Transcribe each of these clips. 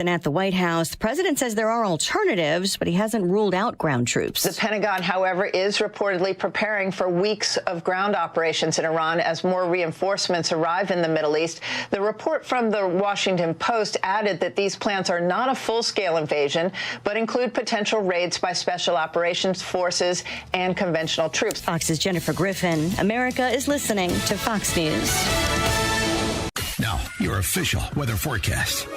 And at the White House, the president says there are alternatives, but he hasn't ruled out ground troops. The Pentagon, however, is reportedly preparing for weeks of ground operations in Iran as more reinforcements arrive in the Middle East. The report from the Washington Post added that these plans are not a full-scale invasion, but include potential raids by special operations forces and conventional troops. Fox's Jennifer Griffin. America is listening to Fox News. Now, your official weather forecast.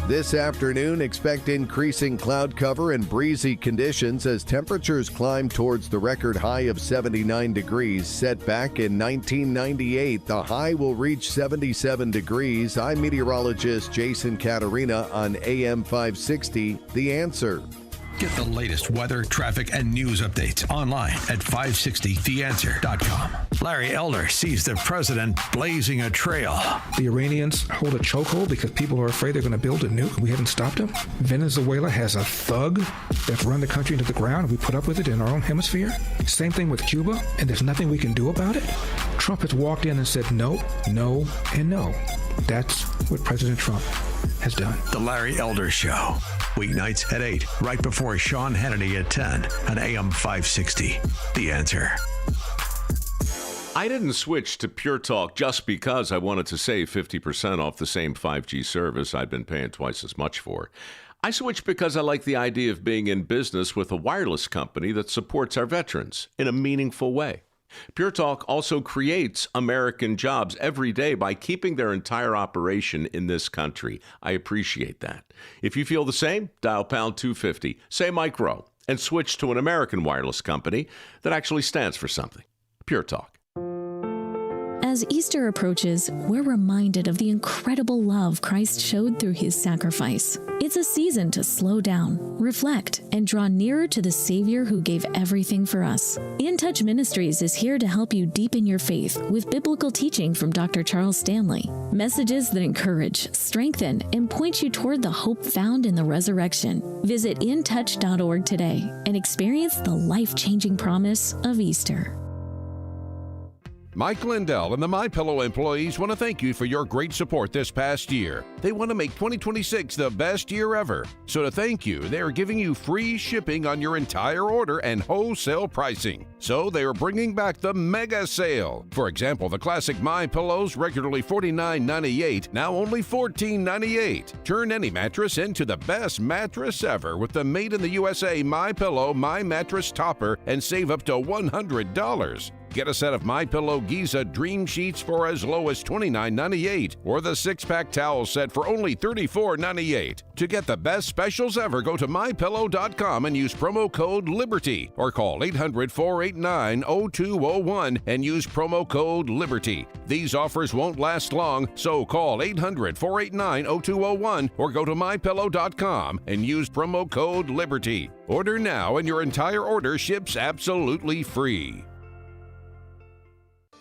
This afternoon, expect increasing cloud cover and breezy conditions as temperatures climb towards the record high of 79 degrees set back in 1998. The high will reach 77 degrees. I'm meteorologist Jason Caterina on AM 560, The Answer. Get the latest weather, traffic, and news updates online at 560theanswer.com. Larry Elder sees the president blazing a trail. The Iranians hold a chokehold because people are afraid they're going to build a nuke. We haven't stopped them. Venezuela has a thug that's run the country into the ground. We put up with it in our own hemisphere. Same thing with Cuba, and there's nothing we can do about it. Trump has walked in and said no, no, and no. That's what President Trump has done. The Larry Elder Show. Weeknights at 8, right before Sean Hannity at 10 on AM 560. The Answer. I didn't switch to Pure Talk just because I wanted to save 50% off the same 5G service I'd been paying twice as much for. I switched because I like the idea of being in business with a wireless company that supports our veterans in a meaningful way. Pure Talk also creates American jobs every day by keeping their entire operation in this country. I appreciate that. If you feel the same, dial pound 250, say Mike Rowe, and switch to an American wireless company that actually stands for something. Pure Talk. As Easter approaches, we're reminded of the incredible love Christ showed through his sacrifice. It's a season to slow down, reflect, and draw nearer to the Savior who gave everything for us. In Touch Ministries is here to help you deepen your faith with biblical teaching from Dr. Charles Stanley. Messages that encourage, strengthen, and point you toward the hope found in the resurrection. Visit intouch.org today and experience the life-changing promise of Easter. Mike Lindell and the MyPillow employees want to thank you for your great support this past year. They want to make 2026 the best year ever. So to thank you, they are giving you free shipping on your entire order and wholesale pricing. So they are bringing back the mega sale. For example, the classic MyPillows, regularly $49.98, now only $14.98. Turn any mattress into the best mattress ever with the Made in the USA MyPillow My Mattress Topper and save up to $100. Get a set of MyPillow Giza Dream Sheets for as low as $29.98 or the 6-pack towel set for only $34.98. To get the best specials ever, go to MyPillow.com and use promo code LIBERTY or call 800-489-0201 and use promo code LIBERTY. These offers won't last long, so call 800-489-0201 or go to MyPillow.com and use promo code LIBERTY. Order now and your entire order ships absolutely free.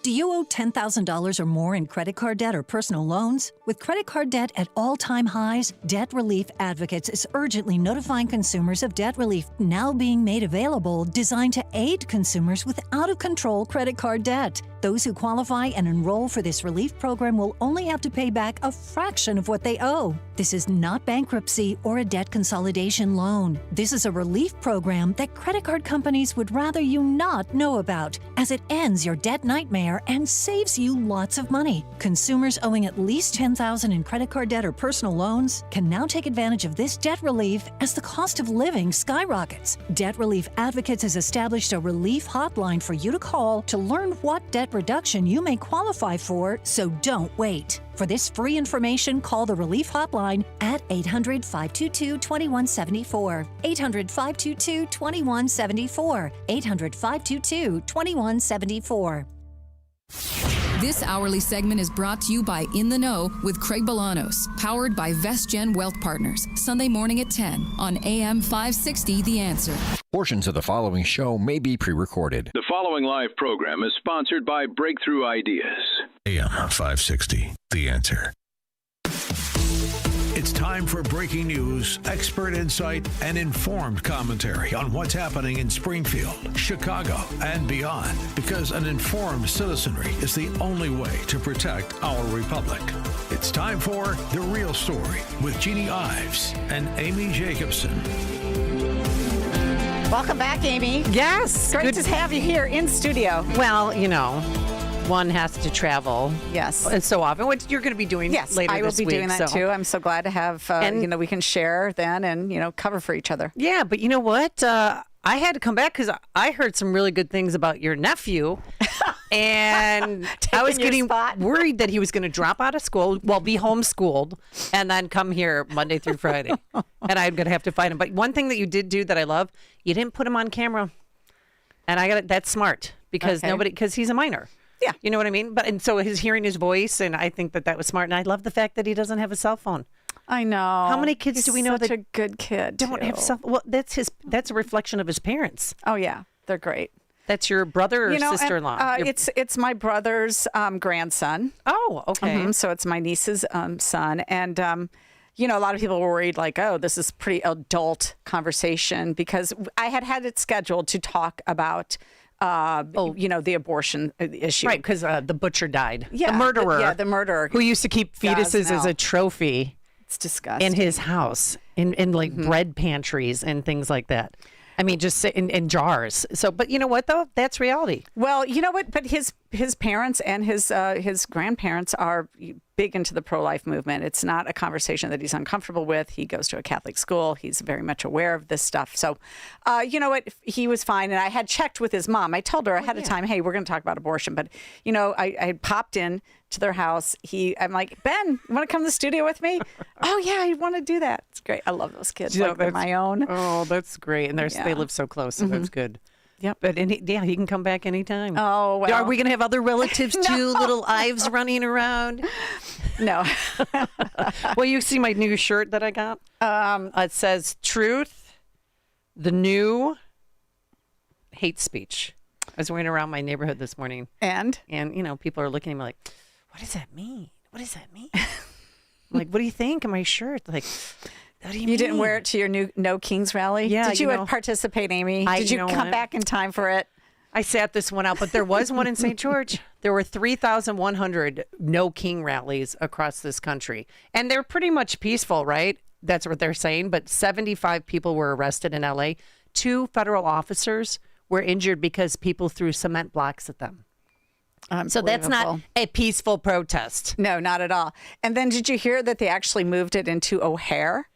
Do you owe $10,000 or more in credit card debt or personal loans? With credit card debt at all-time highs, Debt Relief Advocates is urgently notifying consumers of debt relief now being made available, designed to aid consumers with out-of-control credit card debt. Those who qualify and enroll for this relief program will only have to pay back a fraction of what they owe. This is not bankruptcy or a debt consolidation loan. This is a relief program that credit card companies would rather you not know about, as it ends your debt nightmare and saves you lots of money. Consumers owing at least $10,000 in credit card debt or personal loans can now take advantage of this debt relief as the cost of living skyrockets. Debt Relief Advocates has established a relief hotline for you to call to learn what debt reduction you may qualify for, so don't wait. For this free information, call the Relief Hotline at 800-522-2174. 800-522-2174. 800-522-2174. This hourly segment is brought to you by In the Know with Craig Bolanos, powered by VestGen Wealth Partners, Sunday morning at 10 on AM 560 The Answer. Portions of the following show may be pre-recorded. The following live program is sponsored by Breakthrough Ideas. AM 560 The Answer. It's time for breaking news, expert insight, and informed commentary on what's happening in Springfield, Chicago, and beyond. Because an informed citizenry is the only way to protect our republic. It's time for The Real Story with Jeannie Ives and Amy Jacobson. Welcome back, Amy. Yes. Great to have you here in studio. Well, one has to travel. Yes. And so often. What you're going to be doing later this week. I will be doing that too. I'm so glad to have, we can share then and, cover for each other. Yeah, but you know what? I had to come back because I heard some really good things about your nephew. And I was getting worried that he was going to drop out of school, be homeschooled, and then come here Monday through Friday. And I'm going to have to find him. But one thing that you did do that I love, you didn't put him on camera. And that's smart because because he's a minor. Yeah. You know what I mean? And so he's hearing his voice, and I think that was smart. And I love the fact that he doesn't have a cell phone. I know. How many kids do we know that that a good kid don't have cell? Well, that's a reflection of his parents. Oh yeah, they're great. That's your brother or sister-in-law? It's my brother's grandson. Oh, okay. Mm-hmm. So it's my niece's son, and a lot of people were worried, like, oh, this is pretty adult conversation because I had it scheduled to talk about. The abortion issue. Right, because the butcher died. Yeah, the murderer. The murderer. Who used to keep fetuses as a trophy. It's disgusting. In his house, in bread pantries and things like that. I mean, just in jars. So, but you know what, though? That's reality. Well, you know what? But his parents and his grandparents are big into the pro-life movement. It's not a conversation that he's uncomfortable with. He goes to a Catholic school. He's very much aware of this stuff. So, you know what? He was fine. And I had checked with his mom. I told her ahead of time, hey, we're going to talk about abortion. But, I had popped in to their house. I'm like, Ben, you want to come to the studio with me? Oh, yeah, I want to do that. It's great. I love those kids. Like they're my own. Oh, that's great. And they live so close. So that's good. Yep. But he can come back anytime. Oh, well. Are we going to have other relatives too? Little Ives running around? No. Well, you see my new shirt that I got? It says truth, the new hate speech. I was wearing around my neighborhood this morning. And people are looking at me like, what does that mean? What does that mean? I'm like, what do you think of my shirt? Like, what do you mean? You didn't wear it to your No Kings rally? Yeah. Did you participate, Amy? Did you come back in time for it? I sat this one out, but there was one in St. George. There were 3,100 No King rallies across this country. And they're pretty much peaceful, right? That's what they're saying. But 75 people were arrested in L.A. 2 federal officers were injured because people threw cement blocks at them. So that's not a peaceful protest. No, not at all. And then did you hear that they actually moved it into O'Hare?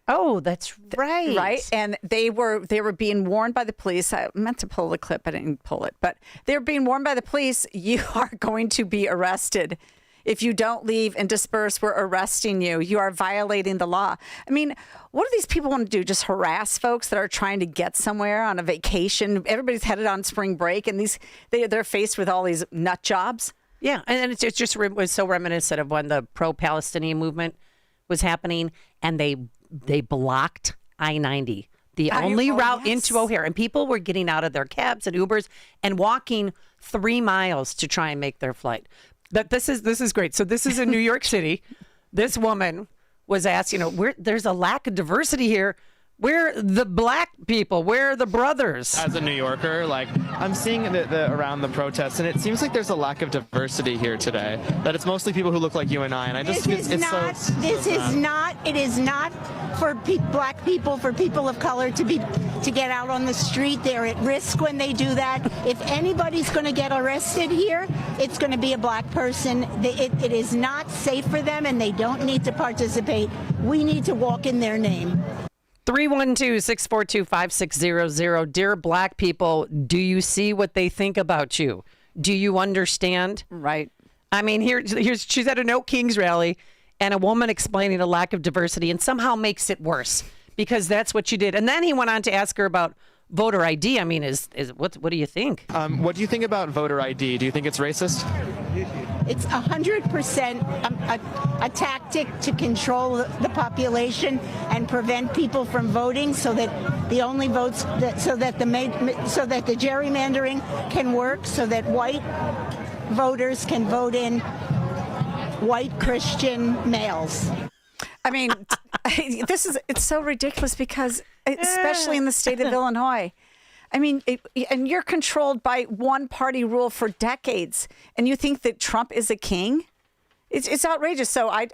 Oh, that's right. Right. And they were being warned by the police. I meant to pull the clip, I didn't pull it. But they were being warned by the police, you are going to be arrested. If you don't leave and disperse, we're arresting you. You are violating the law. I mean, what do these people want to do? Just harass folks that are trying to get somewhere on a vacation? Everybody's headed on spring break, and they're faced with all these nut jobs. Yeah, and it just was so reminiscent of when the pro-Palestinian movement was happening, and they blocked I-90, the only route into O'Hare. And people were getting out of their cabs and Ubers and walking 3 miles to try and make their flight. But this is great. So this is in New York City. This woman was asked, there's a lack of diversity here. Where are the black people? Where are the brothers? As a New Yorker, I'm seeing around the protests, and it seems like there's a lack of diversity here today. That it's mostly people who look like you and I. And I just it is not for black people, for people of color to get out on the street. They're at risk when they do that. If anybody's going to get arrested here, it's going to be a black person. It is not safe for them, and they don't need to participate. We need to walk in their name. 312-642-5600. Dear black people, do you see what they think about you? Do you understand? Right. I mean, she's at a No Kings rally, and a woman explaining a lack of diversity, and somehow makes it worse because that's what you did. And then he went on to ask her about voter ID. I mean, what do you think? What do you think about voter ID? Do you think it's racist? It's 100% a tactic to control the population and prevent people from voting, so that the only votes so that the gerrymandering can work, so that white voters can vote in white Christian males. I mean, it's so ridiculous because, especially in the state of Illinois, I mean, and you're controlled by one party rule for decades, and you think that Trump is a king? It's outrageous. So I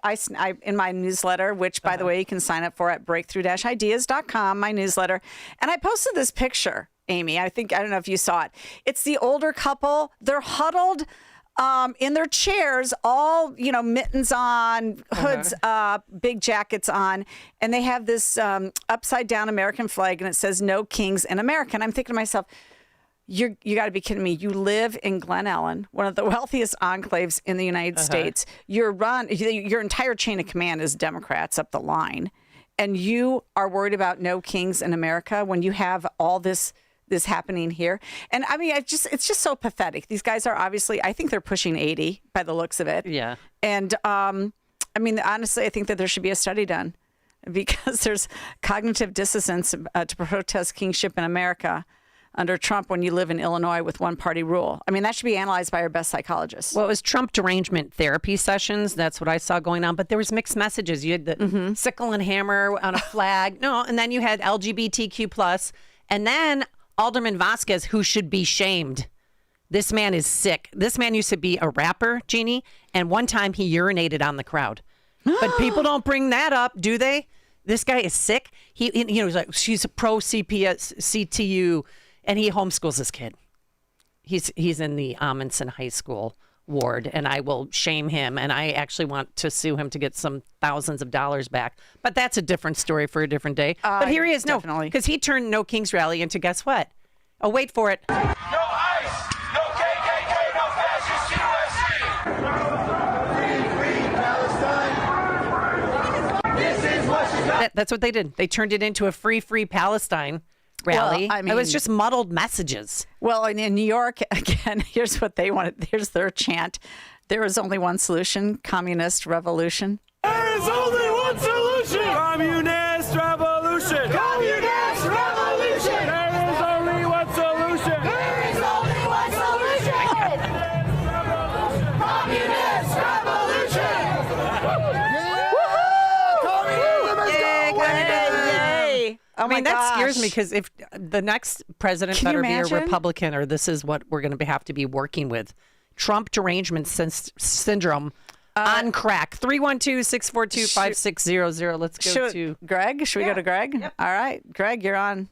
in my newsletter, which, by the way, you can sign up for at breakthrough-ideas.com, my newsletter, and I posted this picture, Amy. I don't know if you saw it. It's the older couple. They're huddled in their chairs, all, mittens on, hoods up, big jackets on, and they have this upside down American flag, and it says "No Kings in America." And I'm thinking to myself, you got to be kidding me. You live in Glen Ellen, one of the wealthiest enclaves in the United States. Your entire chain of command is Democrats up the line, and you are worried about no kings in America when you have all this happening here. And I mean, it's just so pathetic. These guys are obviously, I think they're pushing 80 by the looks of it. Yeah. And I mean, honestly, I think that there should be a study done because there's cognitive dissonance to protest kingship in America under Trump when you live in Illinois with one-party rule. I mean, that should be analyzed by our best psychologists. Well, it was Trump derangement therapy sessions. That's what I saw going on. But there was mixed messages. You had the sickle and hammer on a flag. And then you had LGBTQ+. And then Alderman Vasquez, who should be shamed. This man is sick. This man used to be a rapper, Jeannie, and one time he urinated on the crowd. But people don't bring that up, do they? This guy is sick. He's like, she's a pro CTU. And he homeschools his kid. He's in the Amundsen High School ward, and I will shame him. And I actually want to sue him to get some thousands of dollars back. But that's a different story for a different day. But here he is, because he turned No Kings Rally into, guess what? Oh, wait for it. No ICE, no KKK, no fascist USA. Free Palestine. This is what she's got. That's what they did. They turned it into a free Palestine rally. Well, I mean, it was just muddled messages. Well, in New York, again, here's what they wanted. Here's their chant. There is only one solution, communist revolution. There is only one solution. Communist revolution. Communist revolution. There is only one solution. There is only one solution. Communist revolution. Oh my that scares me because if the next president better be a Republican, or this is what we're going to have to be working with. Trump derangement syndrome on crack. 312-642-5600. Let's go to Greg. Should we go to Greg? Yep. All right. Greg, you're on.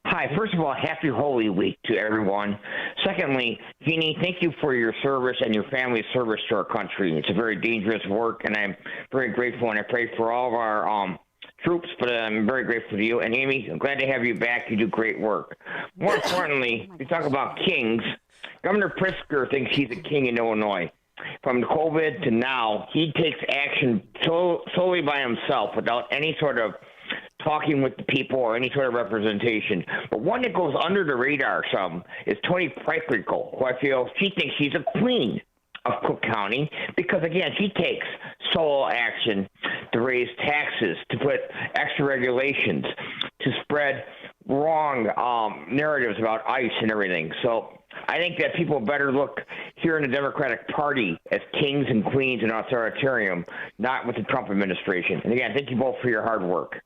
Hi. First of all, happy Holy Week to everyone. Secondly, Jeannie, thank you for your service and your family's service to our country. It's a very dangerous work, and I'm very grateful, and I pray for all of our troops, but I'm very grateful to you. And Amy, I'm glad to have you back. You do great work. More importantly, we talk about kings. Governor Pritzker thinks he's a king in Illinois. From COVID to now, he takes action solely by himself without any sort of talking with the people or any sort of representation. But one that goes under the radar some is Toni Preckwinkle, who I feel she thinks she's a queen of Cook County because, again, she takes solo action to raise taxes, to put extra regulations, to spread wrong narratives about ICE and everything. So I think that people better look here in the Democratic Party as kings and queens and authoritarian, not with the Trump administration. And again, thank you both for your hard work.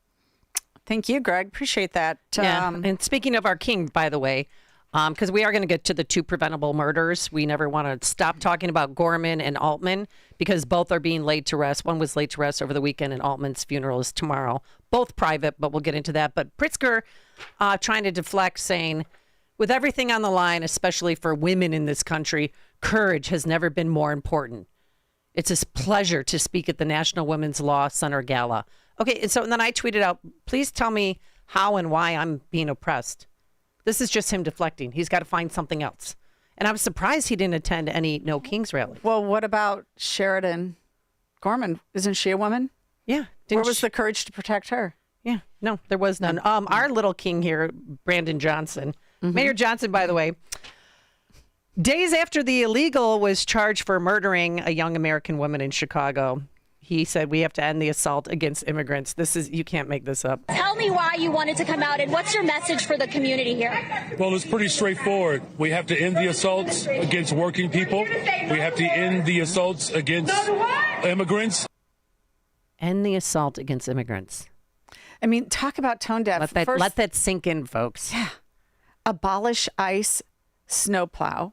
Thank you, Greg. Appreciate that. And speaking of our king, by the way, because we are going to get to the two preventable murders. We never want to stop talking about Gorman and Altman because both are being laid to rest. One was laid to rest over the weekend, and Altman's funeral is tomorrow. Both private, but we'll get into that. But Pritzker trying to deflect, saying, with everything on the line, especially for women in this country, courage has never been more important. It's a pleasure to speak at the National Women's Law Center Gala. Okay, and so and then I tweeted out, please tell me how and why I'm being oppressed. This is just him deflecting. He's got to find something else. And I'm surprised he didn't attend any No Kings rally. Well, what about Sheridan Gorman? Isn't she a woman? Yeah. Where was the courage to protect her? Yeah. No, there was none. Our little king here, Brandon Johnson. Mayor Johnson, by the way, days after the illegal was charged for murdering a young American woman in Chicago, he said, we have to end the assault against immigrants. You can't make this up. Tell me why you wanted to come out and what's your message for the community here? Well, it's pretty straightforward. We have to end the assaults against working people. We have to end the assaults against immigrants. End the assault against immigrants. I mean, talk about tone deaf. Let that sink in, folks. Yeah. Abolish ICE snowplow.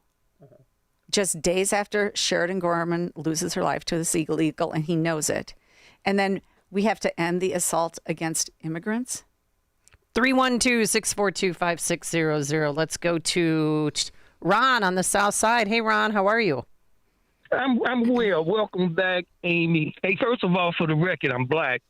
just days after Sheridan Gorman loses her life to this illegal, and he knows it. And then we have to end the assault against immigrants. 312-642-5600. Let's go to Ron on the South Side. Hey, Ron, how are you? I'm well. Welcome back, Amy. Hey, first of all, for the record, I'm black.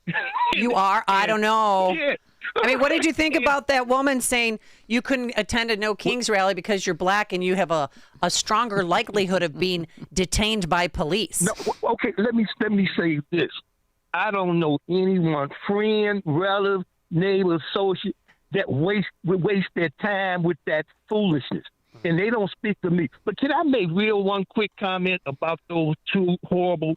You are? I don't know. Yeah. I mean, what did you think about that woman saying you couldn't attend a No Kings rally because you're black and you have a stronger likelihood of being detained by police? No, okay, let me say this. I don't know anyone, friend, relative, neighbor, associate, that waste their time with that foolishness. And they don't speak to me. But can I make one quick comment about those two horrible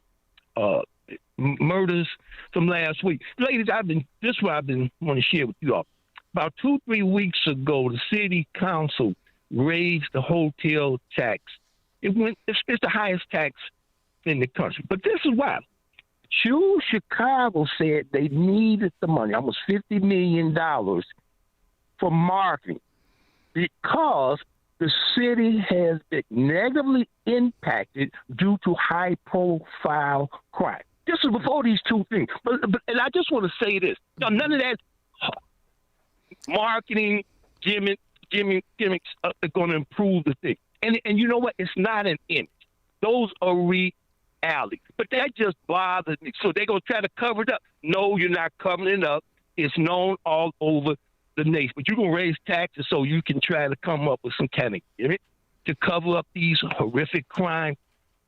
murders from last week? Ladies, this is what I've been want to share with you all. About 2-3 weeks ago, the city council raised the hotel tax. It's the highest tax in the country. But this is why. Choose Chicago said they needed the money, almost $50 million for marketing, because the city has been negatively impacted due to high-profile crime. This is before these two things. And I just want to say this. Now, none of that marketing gimmicks are going to improve the thing. And you know what? It's not an image. Those are reality. But that just bothers me. So they're going to try to cover it up. No, you're not covering it up. It's known all over the nation. But you're going to raise taxes so you can try to come up with some kind of gimmick to cover up these horrific crimes.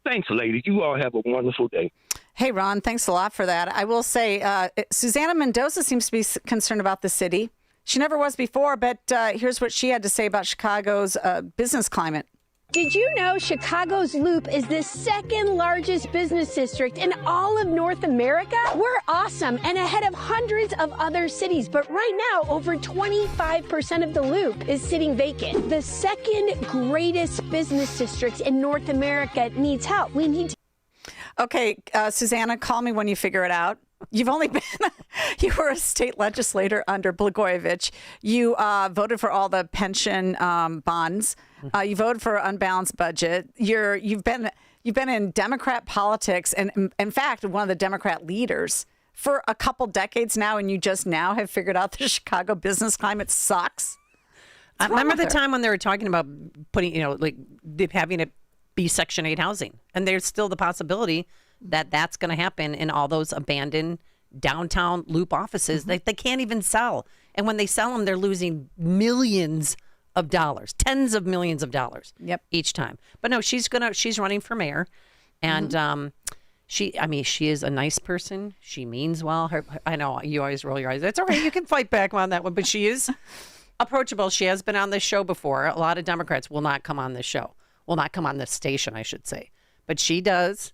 Thanks, ladies. You all have a wonderful day. Hey, Ron, thanks a lot for that. I will say Susana Mendoza seems to be concerned about the city. She never was before, but here's what she had to say about Chicago's business climate. Did you know Chicago's Loop is the second largest business district in all of North America? We're awesome and ahead of hundreds of other cities, but right now over 25% of the Loop is sitting vacant. The second greatest business district in North America needs help. We need to... Okay, Susanna, call me when you figure it out. You were a state legislator under Blagojevich. You voted for all the pension bonds. You voted for an unbalanced budget. You've been in Democrat politics, and in fact, one of the Democrat leaders for a couple decades now, and you just now have figured out the Chicago business climate sucks. I remember the time when they were talking about putting, having it be Section 8 housing, and there's still the possibility that that's going to happen in all those abandoned downtown Loop offices that they can't even sell. And when they sell them, they're losing millions of dollars, tens of millions of dollars each time. But no, she's running for mayor. And she is a nice person. She means well. I know you always roll your eyes. That's all right. You can fight back on that one. But she is approachable. She has been on this show before. A lot of Democrats will not come on this show. Will not come on this station, I should say. But she does.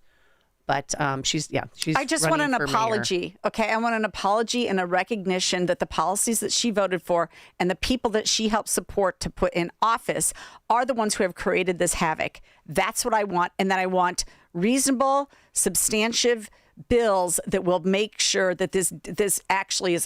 But she's I just want an apology. Mayor. Okay, I want an apology and a recognition that the policies that she voted for and the people that she helped support to put in office are the ones who have created this havoc. That's what I want, and that I want reasonable, substantive bills that will make sure that this actually is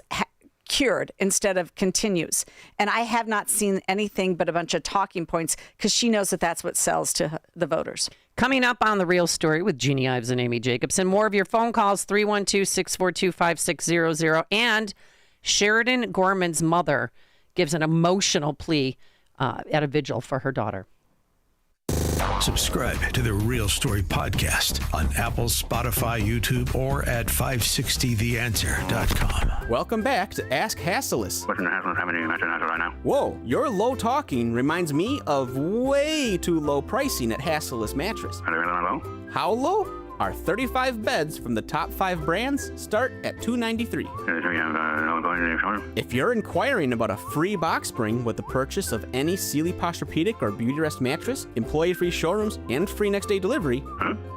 cured instead of continues. And I have not seen anything but a bunch of talking points because she knows that that's what sells to the voters. Coming up on The Real Story with Jeannie Ives and Amy Jacobson. More of your phone calls, 312-642-5600. And Sheridan Gorman's mother gives an emotional plea at a vigil for her daughter. Subscribe to The Real Story podcast on Apple, Spotify, YouTube, or at 560theanswer.com. Welcome back to Ask Hassleus. What's happening right now? Whoa, your low talking reminds me of way too low pricing at Hassleus Mattress. Low? How low? Our 35 beds from the top 5 brands start at $293. If you're inquiring about a free box spring with the purchase of any Sealy Posturepedic or Beautyrest mattress, employee-free showrooms, and free next-day delivery,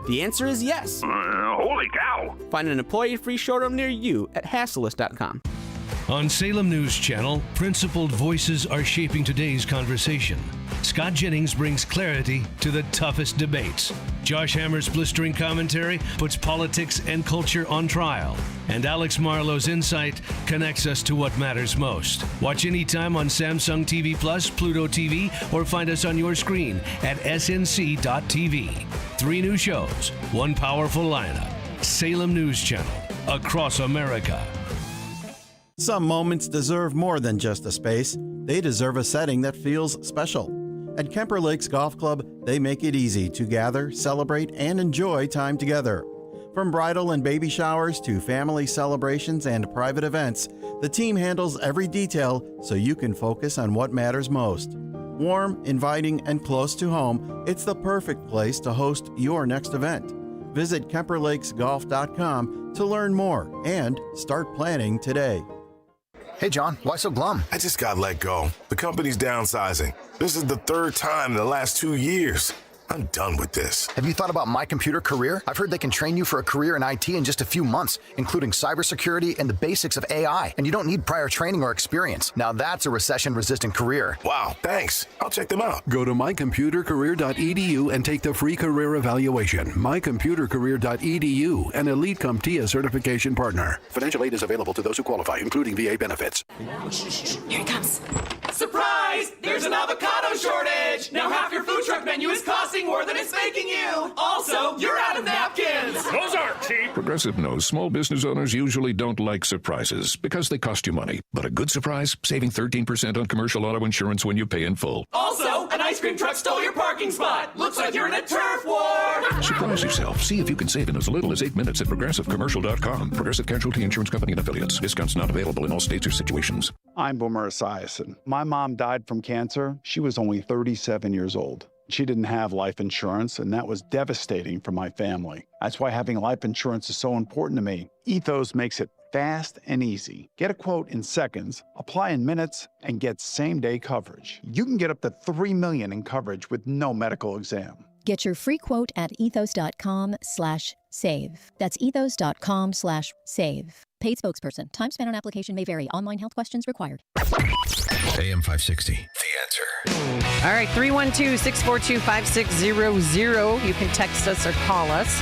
the answer is yes. Holy cow! Find an employee-free showroom near you at Hassleus.com. On Salem News Channel, principled voices are shaping today's conversation. Scott Jennings brings clarity to the toughest debates. Josh Hammer's blistering commentary puts politics and culture on trial. And Alex Marlowe's insight connects us to what matters most. Watch anytime on Samsung TV Plus, Pluto TV, or find us on your screen at snc.tv. 3 new shows, 1 powerful lineup. Salem News Channel, across America. Some moments deserve more than just a space. They deserve a setting that feels special. At Kemper Lakes Golf Club, they make it easy to gather, celebrate, and enjoy time together. From bridal and baby showers to family celebrations and private events, the team handles every detail so you can focus on what matters most. Warm, inviting, and close to home, it's the perfect place to host your next event. Visit KemperLakesGolf.com to learn more and start planning today. Hey, John, why so glum? I just got let go. The company's downsizing. This is the 3rd time in the last 2 years. I'm done with this. Have you thought about My Computer Career? I've heard they can train you for a career in IT in just a few months, including cybersecurity and the basics of AI. And you don't need prior training or experience. Now that's a recession-resistant career. Wow, thanks. I'll check them out. Go to mycomputercareer.edu and take the free career evaluation. mycomputercareer.edu, an Elite CompTIA certification partner. Financial aid is available to those who qualify, including VA benefits. Here it comes. Surprise! There's an avocado shortage! Now half your food truck menu is costing more than it's making you! Also, you're out of napkins! Those aren't cheap! Progressive knows small business owners usually don't like surprises because they cost you money. But a good surprise, saving 13% on commercial auto insurance when you pay in full. Also, an ice cream truck stole your parking spot! Looks like you're in a turf war! Surprise yourself. See if you can save in as little as 8 minutes at progressivecommercial.com. Progressive Casualty Insurance Company and Affiliates. Discounts not available in all states or situations. I'm Boomer Esiason. My mom died from cancer. She was only 37 years old. She didn't have life insurance, and that was devastating for my family. That's why having life insurance is so important to me. Ethos makes it fast and easy. Get a quote in seconds, apply in minutes, and get same-day coverage. You can get up to $3 million in coverage with no medical exam. Get your free quote at ethos.com/save. That's ethos.com/save. Paid spokesperson. Time spent on application may vary. Online health questions required. AM 560, The Answer. All right, 312-642-5600. You can text us or call us.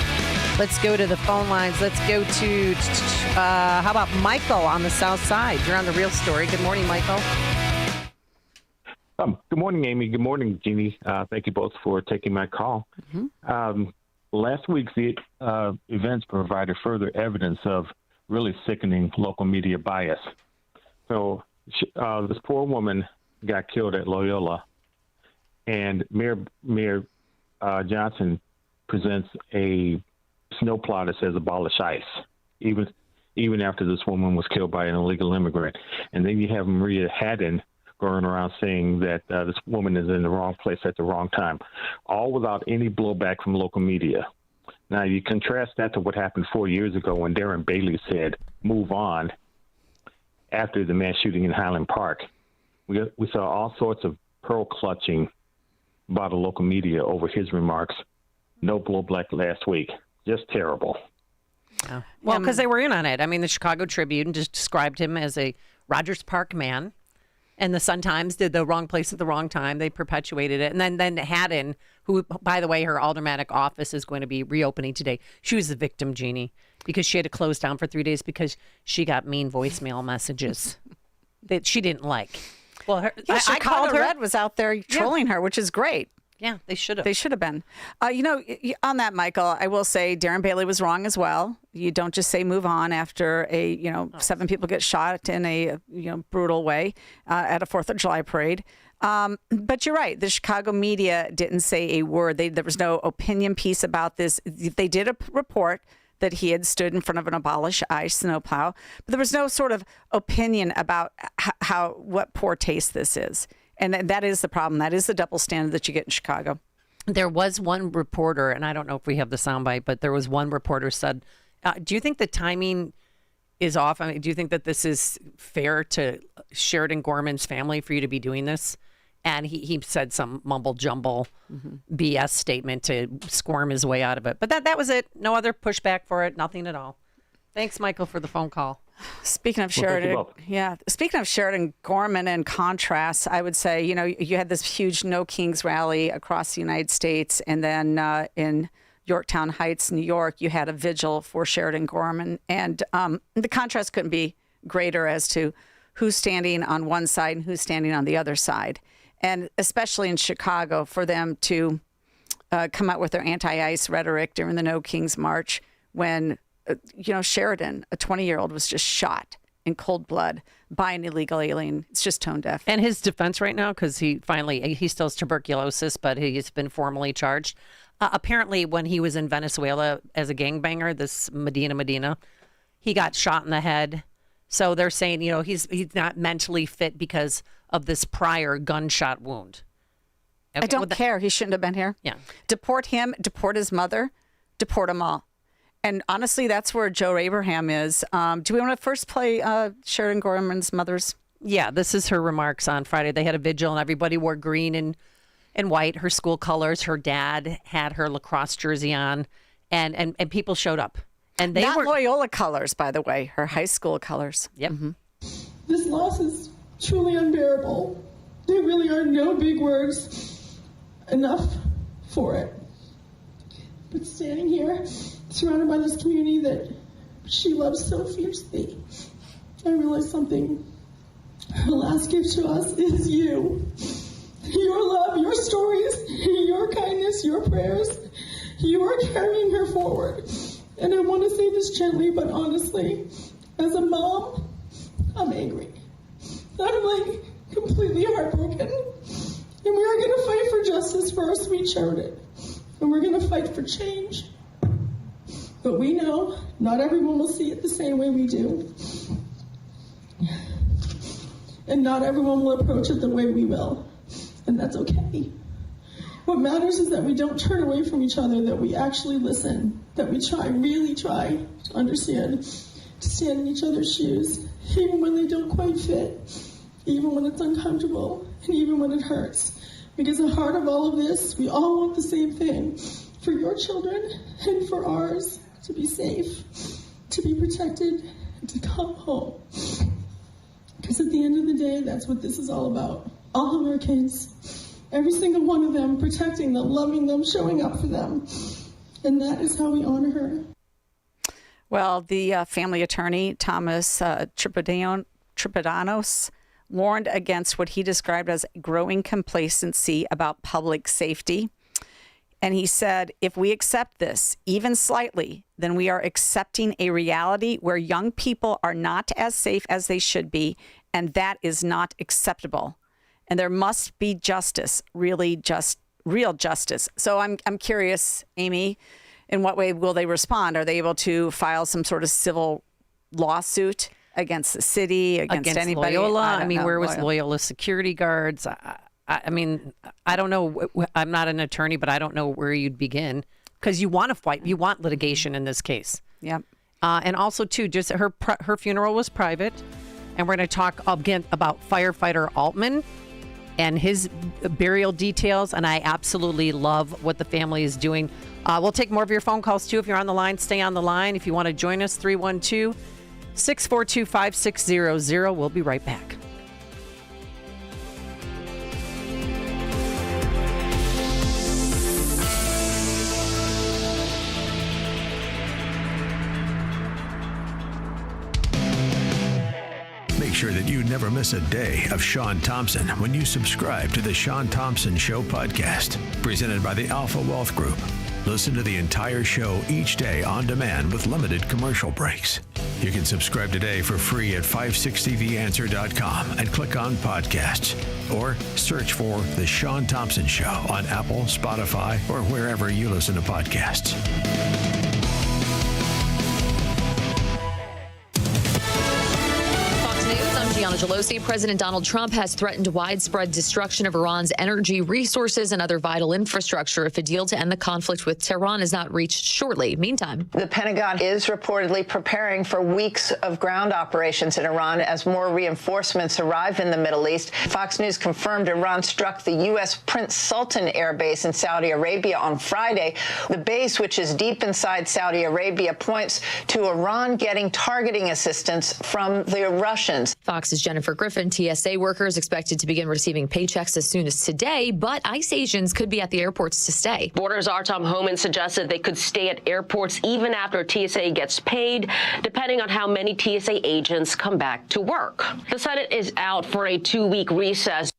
Let's go to the phone lines. Let's go to, how about Michael on the south side? You're on The Real Story. Good morning, Michael. Good morning, Amy. Good morning, Jeannie. Thank you both for taking my call. Mm-hmm. Last week's events provided further evidence of really sickening local media bias. So this poor woman got killed at Loyola, and Mayor Johnson presents a snowplow that says abolish ICE, even after this woman was killed by an illegal immigrant. And then you have Maria Haddon going around saying that this woman is in the wrong place at the wrong time, all without any blowback from local media. Now, you contrast that to what happened 4 years ago when Darren Bailey said, move on, after the mass shooting in Highland Park. We saw all sorts of pearl clutching by the local media over his remarks. No blowback last week. Just terrible. Oh. Well, because they were in on it. I mean, the Chicago Tribune just described him as a Rogers Park man. And the Sun-Times did the wrong place at the wrong time. They perpetuated it. And then Haddon, who, by the way, her aldermanic office is going to be reopening today. She was the victim, Jeannie, because she had to close down for 3 days because she got mean voicemail messages that she didn't like. Well, I called her. Red was out there trolling her, which is great. Yeah, they should have. They should have been. On that, Michael, I will say Darren Bailey was wrong as well. You don't just say move on after 7 people get shot in a brutal way at a 4th of July parade. But you're right. The Chicago media didn't say a word. There was no opinion piece about this. They did a report that he had stood in front of an abolish ICE snowplow, but there was no sort of opinion about what poor taste this is. And that is the problem. That is the double standard that you get in Chicago. There was one reporter, and I don't know if we have the soundbite, but there was one reporter said, do you think the timing is off? I mean, do you think that this is fair to Sheridan Gorman's family for you to be doing this? And he said some mumble jumble BS statement to squirm his way out of it. But that was it. No other pushback for it. Nothing at all. Thanks, Michael, for the phone call. Speaking of Sheridan, Speaking of Sheridan, Gorman, and contrast, I would say, you had this huge No Kings rally across the United States, and then in Yorktown Heights, New York, you had a vigil for Sheridan Gorman. And the contrast couldn't be greater as to who's standing on one side and who's standing on the other side. And especially in Chicago, for them to come out with their anti-ICE rhetoric during the No Kings March when, Sheridan, a 20-year-old, was just shot in cold blood by an illegal alien. It's just tone deaf. And his defense right now, because he still has tuberculosis, but he's been formally charged. Apparently, when he was in Venezuela as a gangbanger, this Medina, he got shot in the head. So they're saying, he's not mentally fit because of this prior gunshot wound. Okay, I don't care. He shouldn't have been here. Yeah. Deport him, deport his mother, deport them all. And honestly, that's where Joe Abraham is. Do we want to first play Sheridan Gorman's mother's? Yeah, this is her remarks on Friday. They had a vigil and everybody wore green and white, her school colors. Her dad had her lacrosse jersey on, and people showed up. And they Not were Loyola colors, by the way, her high school colors. Yep. Mm-hmm. This loss is truly unbearable. There really are no big words enough for it. But standing here, surrounded by this community that she loves so fiercely, I realize something. Her last gift to us is you. Your love, your stories, your kindness, your prayers. You are carrying her forward. And I want to say this gently, but honestly, as a mom, I'm angry. I'm completely heartbroken. And we are going to fight for justice for our sweet Sheridan. And we're going to fight for change. But we know not everyone will see it the same way we do. And not everyone will approach it the way we will. And that's okay. What matters is that we don't turn away from each other, that we actually listen, that we really try to understand, to stand in each other's shoes, even when they don't quite fit, even when it's uncomfortable, and even when it hurts. Because at the heart of all of this, we all want the same thing, for your children and for ours, to be safe, to be protected, and to come home. Because at the end of the day, that's what this is all about. All of our kids, every single one of them, protecting them, loving them, showing up for them. And that is how we honor her. Well, the family attorney, Thomas Tripodanos, warned against what he described as growing complacency about public safety. And he said, if we accept this, even slightly, then we are accepting a reality where young people are not as safe as they should be, and that is not acceptable. And there must be justice, real justice. So I'm curious, Amy, in what way will they respond? Are they able to file some sort of civil lawsuit against the city, against anybody? Loyola? Where was Loyola security guards? I don't know. I'm not an attorney, but I don't know where you'd begin because you want to fight. You want litigation in this case. Yep. And also, too, just her funeral was private. And we're going to talk again about firefighter Altman and his burial details. And I absolutely love what the family is doing. We'll take more of your phone calls, too. If you're on the line, stay on the line. If you want to join us, 312-642-5600. We'll be right back. Make sure that you never miss a day of Sean Thompson when you subscribe to the Sean Thompson Show podcast, presented by the Alpha Wealth Group. Listen to the entire show each day on demand with limited commercial breaks. You can subscribe today for free at 560theanswer.com and click on podcasts, or search for The Sean Thompson Show on Apple, Spotify, or wherever you listen to podcasts. Gianna Gelosi, President Donald Trump has threatened widespread destruction of Iran's energy resources and other vital infrastructure if a deal to end the conflict with Tehran is not reached shortly. Meantime, the Pentagon is reportedly preparing for weeks of ground operations in Iran as more reinforcements arrive in the Middle East. Fox News confirmed Iran struck the U.S. Prince Sultan Air Base in Saudi Arabia on Friday. The base, which is deep inside Saudi Arabia, points to Iran getting targeting assistance from the Russians. Fox's Jennifer Griffin. TSA workers expected to begin receiving paychecks as soon as today, but ICE agents could be at the airports to stay. Borders are Tom Homan suggested they could stay at airports even after TSA gets paid, depending on how many TSA agents come back to work. The Senate is out for a 2-week recess.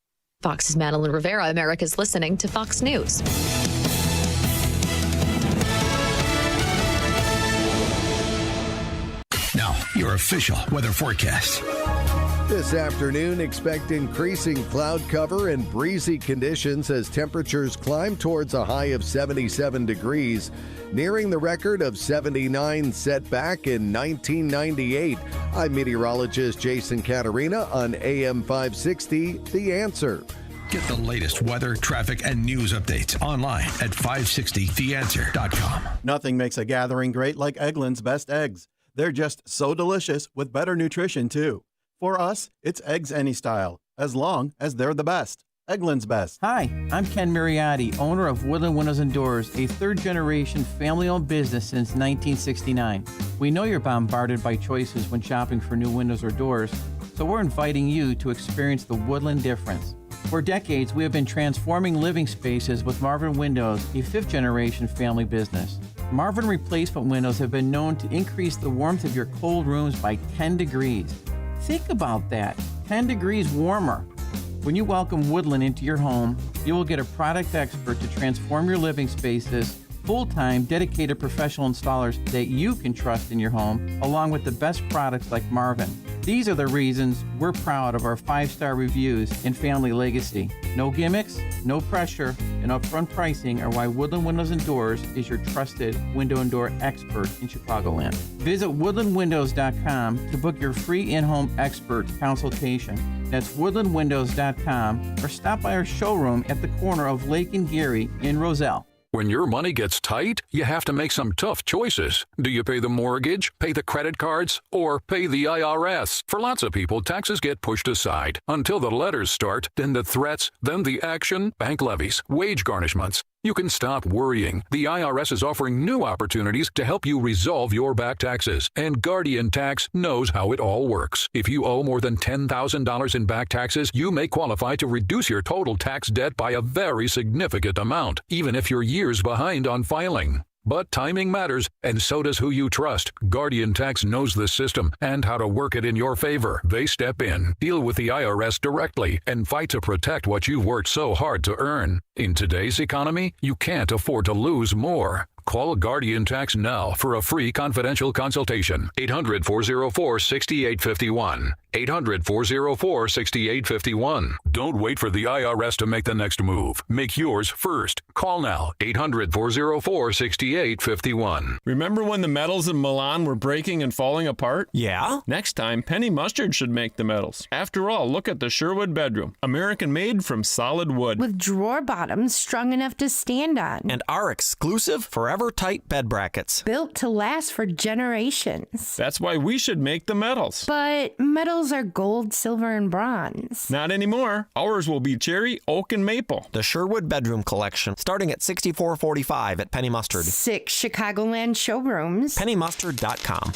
Fox's Madeline Rivera. America's listening to Fox News. Now, your official weather forecast. This afternoon, expect increasing cloud cover and breezy conditions as temperatures climb towards a high of 77 degrees, nearing the record of 79 set back in 1998. I'm meteorologist Jason Caterina on AM 560, The Answer. Get the latest weather, traffic, and news updates online at 560theanswer.com. Nothing makes a gathering great like Eggland's Best Eggs. They're just so delicious with better nutrition, too. For us, it's eggs any style, as long as they're the best. Eggland's Best. Hi, I'm Ken Mariotti, owner of Woodland Windows and Doors, a third-generation family-owned business since 1969. We know you're bombarded by choices when shopping for new windows or doors, so we're inviting you to experience the Woodland difference. For decades, we have been transforming living spaces with Marvin Windows, a fifth-generation family business. Marvin replacement windows have been known to increase the warmth of your cold rooms by 10 degrees. Think about that, 10 degrees warmer. When you welcome Woodland into your home, you will get a product expert to transform your living spaces, full-time, dedicated professional installers that you can trust in your home, along with the best products like Marvin. These are the reasons we're proud of our 5-star reviews and family legacy. No gimmicks, no pressure, and upfront pricing are why Woodland Windows and Doors is your trusted window and door expert in Chicagoland. Visit woodlandwindows.com to book your free in-home expert consultation. That's woodlandwindows.com, or stop by our showroom at the corner of Lake and Geary in Roselle. When your money gets tight, you have to make some tough choices. Do you pay the mortgage, pay the credit cards, or pay the IRS? For lots of people, taxes get pushed aside until the letters start, then the threats, then the action, bank levies, wage garnishments. You can stop worrying. The IRS is offering new opportunities to help you resolve your back taxes, and Guardian Tax knows how it all works. If you owe more than $10,000 in back taxes, you may qualify to reduce your total tax debt by a very significant amount, even if you're years behind on filing. But timing matters, and so does who you trust. Guardian Tax knows the system and how to work it in your favor. They step in, deal with the IRS directly, and fight to protect what you've worked so hard to earn. In today's economy, you can't afford to lose more. Call Guardian Tax now for a free confidential consultation. 800-404-6851. 800-404-6851. Don't wait for the IRS to make the next move. Make yours first. Call now. 800-404-6851. Remember when the metals in Milan were breaking and falling apart? Yeah? Next time, Penny Mustard should make the metals. After all, look at the Sherwood bedroom. American-made from solid wood. With drawer bottoms strong enough to stand on. And our exclusive Forever Tight bed brackets. Built to last for generations. That's why we should make the metals. But metals are gold, silver, and bronze. Not anymore. Ours will be cherry, oak, and maple. The Sherwood Bedroom Collection, starting at $64.45 at Penny Mustard. 6 Chicagoland showrooms. PennyMustard.com.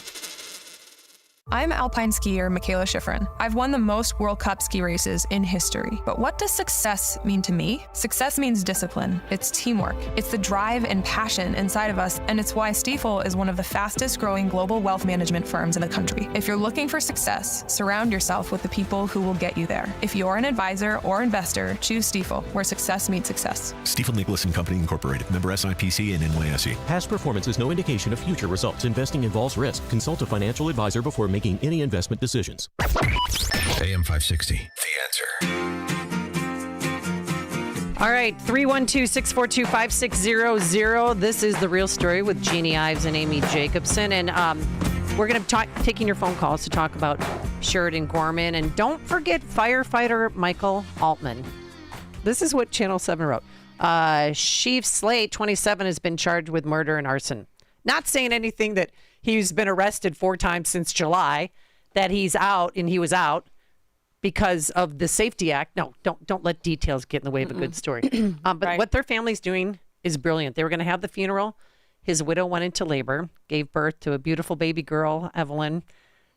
I'm alpine skier Michaela Schifrin. I've won the most World Cup ski races in history. But what does success mean to me? Success means discipline. It's teamwork. It's the drive and passion inside of us, and it's why Stifel is one of the fastest growing global wealth management firms in the country. If you're looking for success, surround yourself with the people who will get you there. If you're an advisor or investor, choose Stifel, where success meets success. Stifel Nicholas and Company Incorporated, member SIPC and NYSE. Past performance is no indication of future results. Investing involves risk. Consult a financial advisor before making any investment decisions. AM 560, The Answer. All right, 312-642-5600. This is The Real Story with Jeannie Ives and Amy Jacobson. And we're going to be taking your phone calls to talk about Sheridan, Gorman. And don't forget firefighter Michael Altman. This is what Channel 7 wrote. Chief Slate, 27, has been charged with murder and arson. Not saying anything that he's been arrested 4 times since July, that he's out, and he was out because of the Safety Act. No, don't let details get in the way of a good story. But right. What their family's doing is brilliant. They were going to have the funeral. His widow went into labor, gave birth to a beautiful baby girl, Evelyn.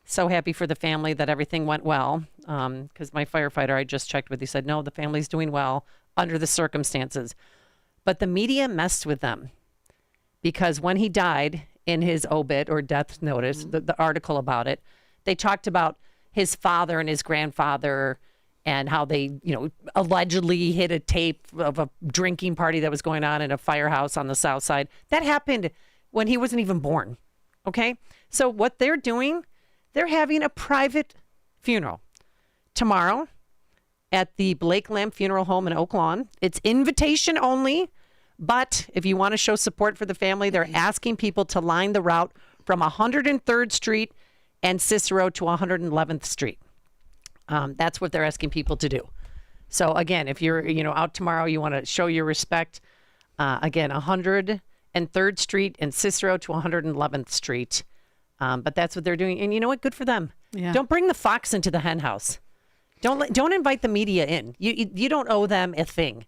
So happy for the family that everything went well. because my firefighter I just checked with, he said, no, the family's doing well under the circumstances. But the media messed with them because when he died in his obit or death notice, the article about it, they talked about his father and his grandfather and how they, allegedly hid a tape of a drinking party that was going on in a firehouse on the South Side. That happened when he wasn't even born. Okay. So what they're doing, they're having a private funeral tomorrow at the Blake Lamb Funeral Home in Oak Lawn. It's invitation only, but if you want to show support for the family, they're asking people to line the route from 103rd Street and Cicero to 111th Street. That's what they're asking people to do. So again, if you're out tomorrow, you want to show your respect. Again, 103rd Street and Cicero to 111th Street. But that's what they're doing, and you know what? Good for them. Yeah. Don't bring the fox into the hen house. Don't invite the media in. You don't owe them a thing.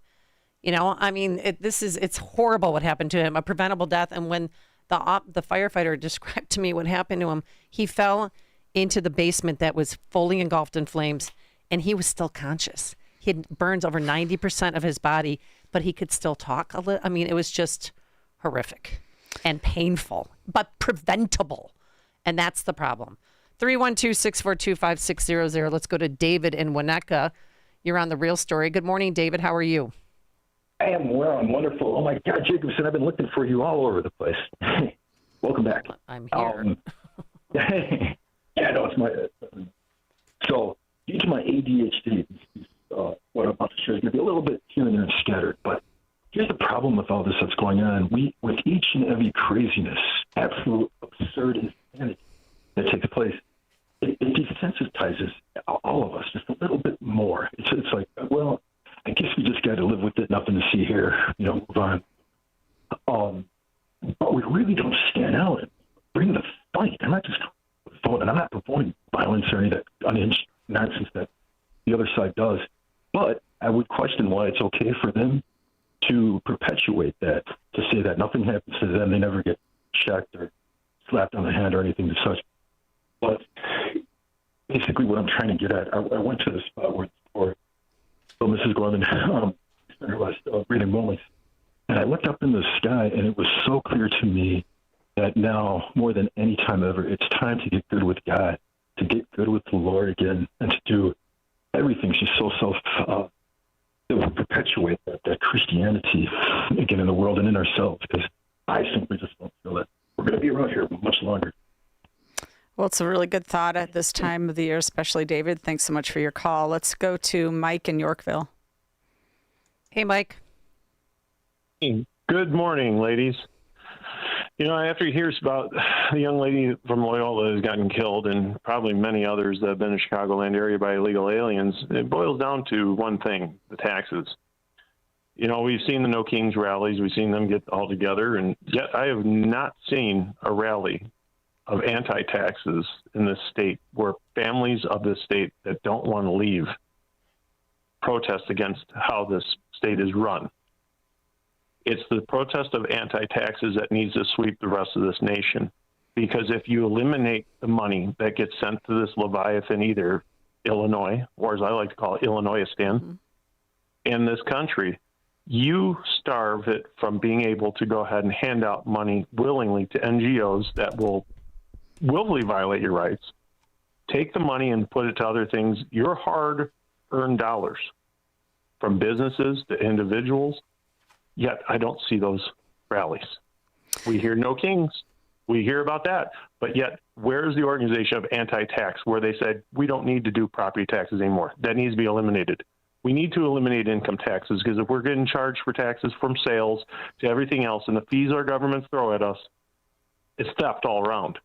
It's horrible what happened to him, a preventable death. And when the firefighter described to me what happened to him, he fell into the basement that was fully engulfed in flames, and he was still conscious. He had burns over 90% of his body, but he could still talk a little. I mean, it was just horrific and painful, but preventable. And that's the problem. 312-642-5600. Let's go to David in Winnetka. You're on The Real Story. Good morning, David. How are you? I am well. I'm wonderful. Oh, my God, Jacobson, I've been looking for you all over the place. Welcome back. I'm here. Yeah, no, it's my... So, due to my ADHD, what I'm about to share is going to be a little bit here and there and scattered, but here's the problem with all this that's going on. With each and every craziness, absolute absurd insanity that takes place, it desensitizes all of us just a little bit more. It's like, well, I guess we just got to live with it. Nothing to see here. Move on. But we really don't stand out and bring the fight. I'm not just voting. I'm not promoting violence or any of that unhinged nonsense that the other side does. But I would question why it's okay for them to perpetuate that, to say that nothing happens to them. They never get checked or slapped on the hand or anything of such. But basically what I'm trying to get at, I went to the spot where Mrs. Gorman spent her last breathing moments, and I looked up in the sky, and it was so clear to me that now, more than any time ever, it's time to get good with God, to get good with the Lord again, and to do everything. She's so that will perpetuate that Christianity again in the world and in ourselves, because I simply just don't feel that we're going to be around here much longer. Well, it's a really good thought at this time of the year, especially, David. Thanks so much for your call. Let's go to Mike in Yorkville. Hey, Mike. Good morning, ladies. After you hear about the young lady from Loyola that has gotten killed, and probably many others that have been in the Chicagoland area by illegal aliens, it boils down to one thing: the taxes. We've seen the No Kings rallies. We've seen them get all together, and yet I have not seen a rally of anti-taxes in this state where families of this state that don't want to leave protest against how this state is run. It's the protest of anti-taxes that needs to sweep the rest of this nation. Because if you eliminate the money that gets sent to this Leviathan, either Illinois, or as I like to call it, Illinoistan, in this country, you starve it from being able to go ahead and hand out money willingly to NGOs that will willfully violate your rights, take the money and put it to other things, your hard-earned dollars, from businesses to individuals. Yet I don't see those rallies. We hear No Kings. We hear about that. But yet, where's the organization of anti-tax where they said, we don't need to do property taxes anymore? That needs to be eliminated. We need to eliminate income taxes, because if we're getting charged for taxes from sales to everything else and the fees our governments throw at us, it's theft all around.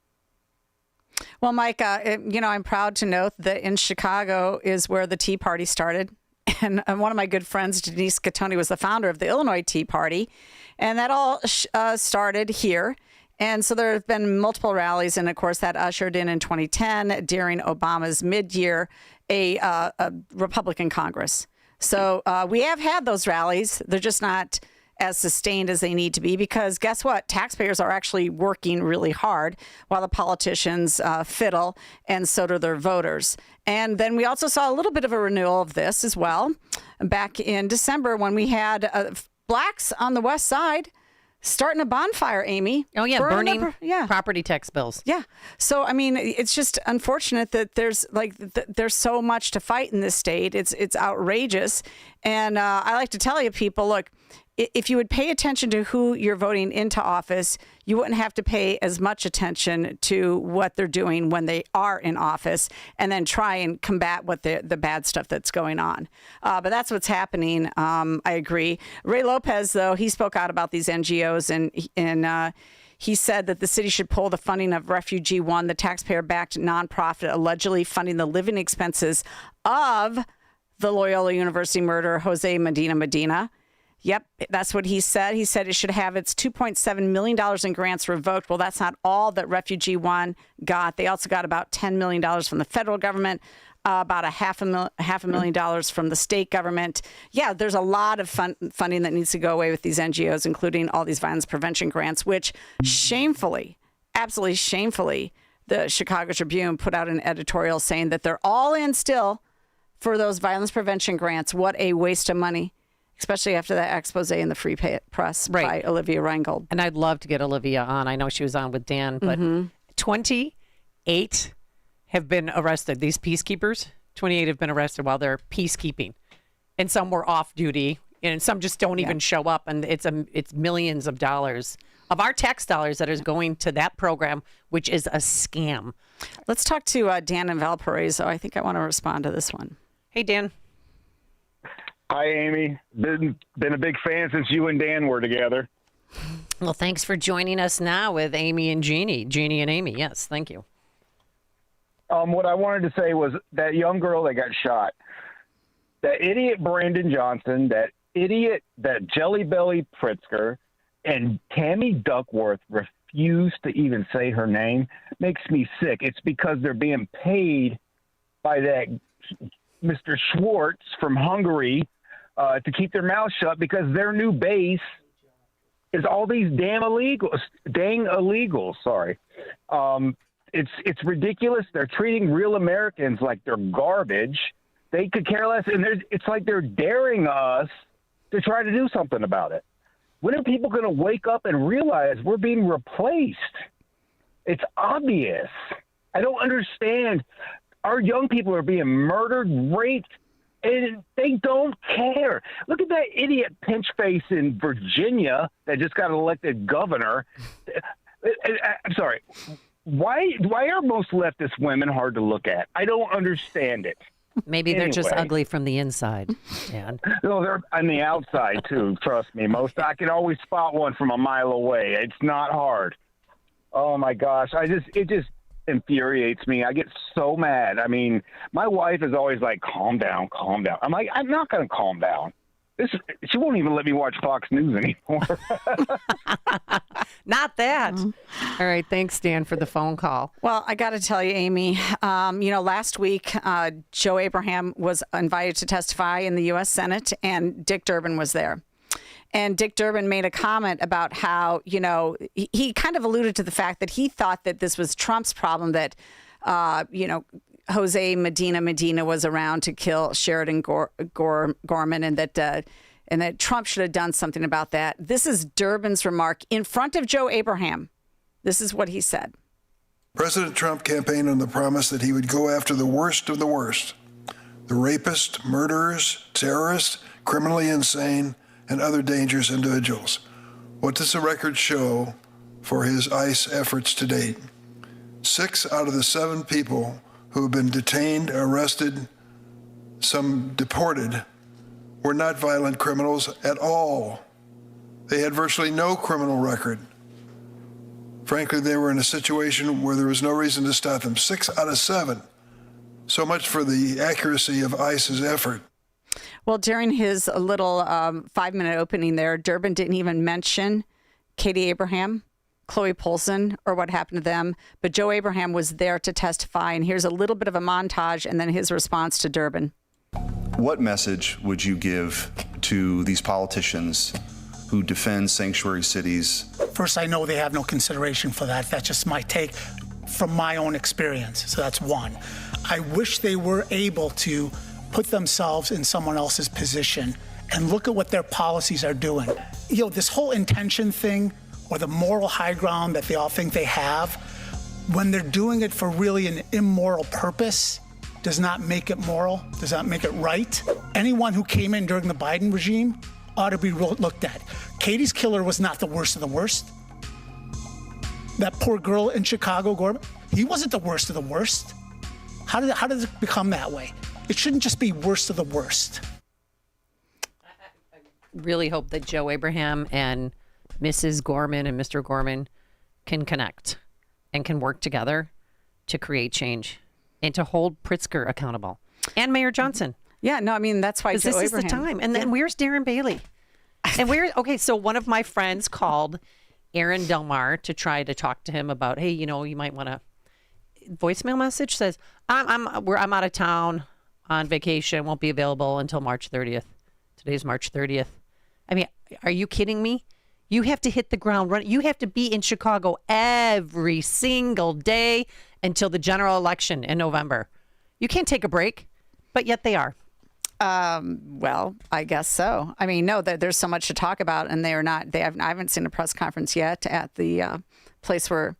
Well, Mike, I'm proud to note that in Chicago is where the Tea Party started. And one of my good friends, Denise Catoni, was the founder of the Illinois Tea Party. And that all started here. And so there have been multiple rallies. And, of course, that ushered in 2010, during Obama's mid-year, a Republican Congress. So we have had those rallies. They're just not as sustained as they need to be, because guess what? Taxpayers are actually working really hard while the politicians fiddle, and so do their voters. And then we also saw a little bit of a renewal of this as well back in December when we had blacks on the west side starting a bonfire, Amy. Oh, yeah, burning property tax bills. Yeah. So, I mean, it's just unfortunate that there's there's so much to fight in this state. It's outrageous. And I like to tell you, people, look, if you would pay attention to who you're voting into office, you wouldn't have to pay as much attention to what they're doing when they are in office and then try and combat what the bad stuff that's going on. But that's what's happening. I agree. Ray Lopez, though, he spoke out about these NGOs and he said that the city should pull the funding of Refugee One, the taxpayer-backed nonprofit allegedly funding the living expenses of the Loyola University murderer, Jose Medina. Yep, that's what he said. He said it should have its $2.7 million in grants revoked. Well, that's not all that Refugee One got. They also got about $10 million from the federal government, about $500,000 from the state government. Yeah, there's a lot of funding that needs to go away with these NGOs, including all these violence prevention grants, which shamefully, absolutely shamefully, the Chicago Tribune put out an editorial saying that they're all in still for those violence prevention grants. What a waste of money. Especially after that expose in the Free Press by Olivia Reingold. And I'd love to get Olivia on. I know she was on with Dan, but 28 have been arrested. These peacekeepers, 28 have been arrested while they're peacekeeping. And some were off duty, and some just don't even show up. And it's millions of dollars of our tax dollars that is going to that program, which is a scam. Let's talk to Dan in Valparaiso. I think I want to respond to this one. Hey, Dan. Hi, Amy. Been a big fan since you and Dan were together. Well, thanks for joining us now with Amy and Jeannie. Jeannie and Amy, yes, thank you. What I wanted to say was that young girl that got shot, that idiot Brandon Johnson, that Jelly Belly Pritzker, and Tammy Duckworth refused to even say her name makes me sick. It's because they're being paid by that Mr. Schwartz from Hungary to keep their mouth shut because their new base is all these dang illegals. Sorry. It's ridiculous. They're treating real Americans like they're garbage. They could care less. And it's like they're daring us to try to do something about it. When are people going to wake up and realize we're being replaced? It's obvious. I don't understand. Our young people are being murdered, raped, and they don't care. Look at that idiot pinchface in Virginia that just got elected governor. I'm sorry. Why are most leftist women hard to look at? I don't understand it. Maybe they're just ugly from the inside, Dan. No, they're on the outside, too. Trust me. I can always spot one from a mile away. It's not hard. Oh, my gosh. It just infuriates me. I get so mad. I mean, my wife is always like, calm down. I'm like, I'm not going to calm down. She won't even let me watch Fox News anymore. Not that. All right. Thanks, Dan, for the phone call. Well, I got to tell you, Amy, last week, Joe Abraham was invited to testify in the U.S. Senate, and Dick Durbin was there. And Dick Durbin made a comment about how, he kind of alluded to the fact that he thought that this was Trump's problem, that, Jose Medina was around to kill Sheridan Gorman, and that Trump should have done something about that. This is Durbin's remark in front of Joe Abraham. This is what he said. President Trump campaigned on the promise that he would go after the worst of the worst, the rapists, murderers, terrorists, criminally insane, and other dangerous individuals. What does the record show for his ICE efforts to date? 6 out of the 7 people who have been detained, arrested, some deported, were not violent criminals at all. They had virtually no criminal record. Frankly, they were in a situation where there was no reason to stop them. 6 out of 7. So much for the accuracy of ICE's effort. Well, during his little 5-minute opening there, Durbin didn't even mention Katie Abraham, Chloe Polson, or what happened to them. But Joe Abraham was there to testify. And here's a little bit of a montage and then his response to Durbin. What message would you give to these politicians who defend sanctuary cities? First, I know they have no consideration for that. That's just my take from my own experience. So that's one. I wish they were able to put themselves in someone else's position and look at what their policies are doing. You know, this whole intention thing or the moral high ground that they all think they have, when they're doing it for really an immoral purpose, does not make it moral, does not make it right. Anyone who came in during the Biden regime ought to be looked at. Katie's killer was not the worst of the worst. That poor girl in Chicago, Gorman, he wasn't the worst of the worst. How did it become that way? It shouldn't just be worst of the worst. I really hope that Joe Abraham and Mrs. Gorman and Mr. Gorman can connect and can work together to create change and to hold Pritzker accountable and Mayor Johnson. Yeah, no, I mean, that's why Joe this Abraham. is the time. And then where's Darren Bailey? And okay, so one of my friends called Aaron Delmar to try to talk to him about, hey, you might want to. Voicemail message says, I'm out of town on vacation, won't be available until March 30th. Today's March 30th. I mean, are you kidding me? You have to hit the ground running. You have to be in Chicago every single day until the general election in November. You can't take a break, but yet they are. Well, I guess so. I mean, no, there's so much to talk about, and I haven't seen a press conference yet at the place where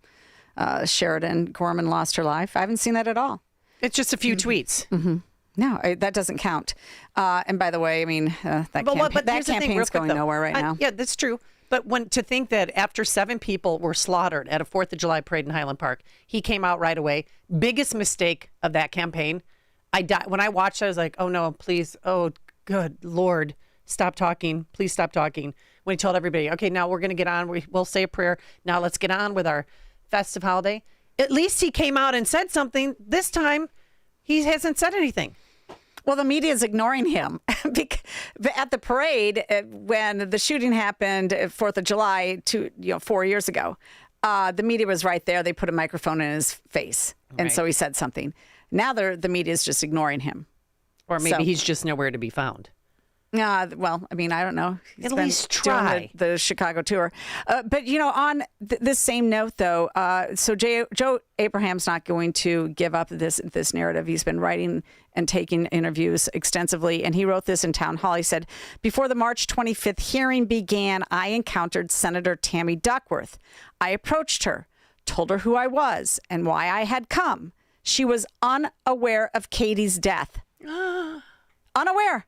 Sheridan Gorman lost her life. I haven't seen that at all. It's just a few tweets. Mm-hmm. No, that doesn't count. And by the way, I mean, that campaign's going nowhere right now. Yeah, that's true. But to think that after 7 people were slaughtered at a 4th of July parade in Highland Park, he came out right away. Biggest mistake of that campaign. When I watched it, I was like, oh no, please. Oh, good Lord. Stop talking. Please stop talking. When he told everybody, okay, now we're going to get on. We'll say a prayer. Now let's get on with our festive holiday. At least he came out and said something. This time, he hasn't said anything. Well, the media is ignoring him. At the parade, when the shooting happened at 4th of July 4 years ago, the media was right there. They put a microphone in his face. And so he said something. Now the media is just ignoring him. Or maybe he's just nowhere to be found. Well, I mean, I don't know. At least try. The Chicago tour. But, on this same note, though, so Joe Abraham's not going to give up this narrative. He's been writing and taking interviews extensively, and he wrote this in Town Hall. He said, before the March 25th hearing began, I encountered Senator Tammy Duckworth. I approached her, told her who I was and why I had come. She was unaware of Katie's death. Unaware.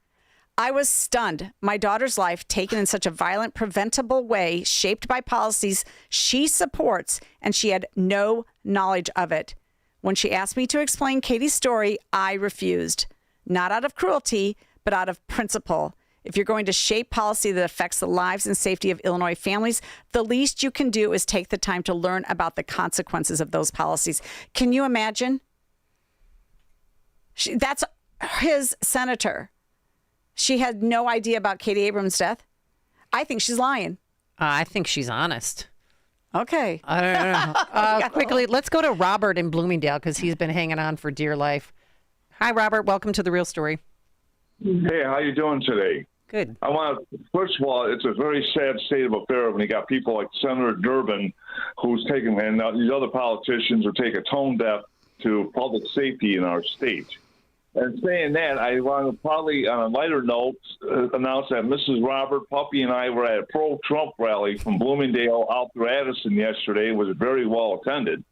I was stunned. My daughter's life taken in such a violent, preventable way, shaped by policies she supports, and she had no knowledge of it. When she asked me to explain Katie's story, I refused. Not out of cruelty, but out of principle. If you're going to shape policy that affects the lives and safety of Illinois families, the least you can do is take the time to learn about the consequences of those policies. Can you imagine? That's his senator. She had no idea about Katie Abrams' death. I think she's lying. I think she's honest. Okay. I don't know. Quickly, let's go to Robert in Bloomingdale because he's been hanging on for dear life. Hi, Robert. Welcome to The Real Story. Hey, how you doing today? Good. I want to, first of all, it's a very sad state of affairs when you got people like Senator Durbin, who's taking, and these other politicians are taking tone deaf to public safety in our state. And saying that, I want to probably, on a lighter note, announce that Mrs. Robert Puppy and I were at a pro-Trump rally from Bloomingdale out through Addison yesterday. It was very well attended.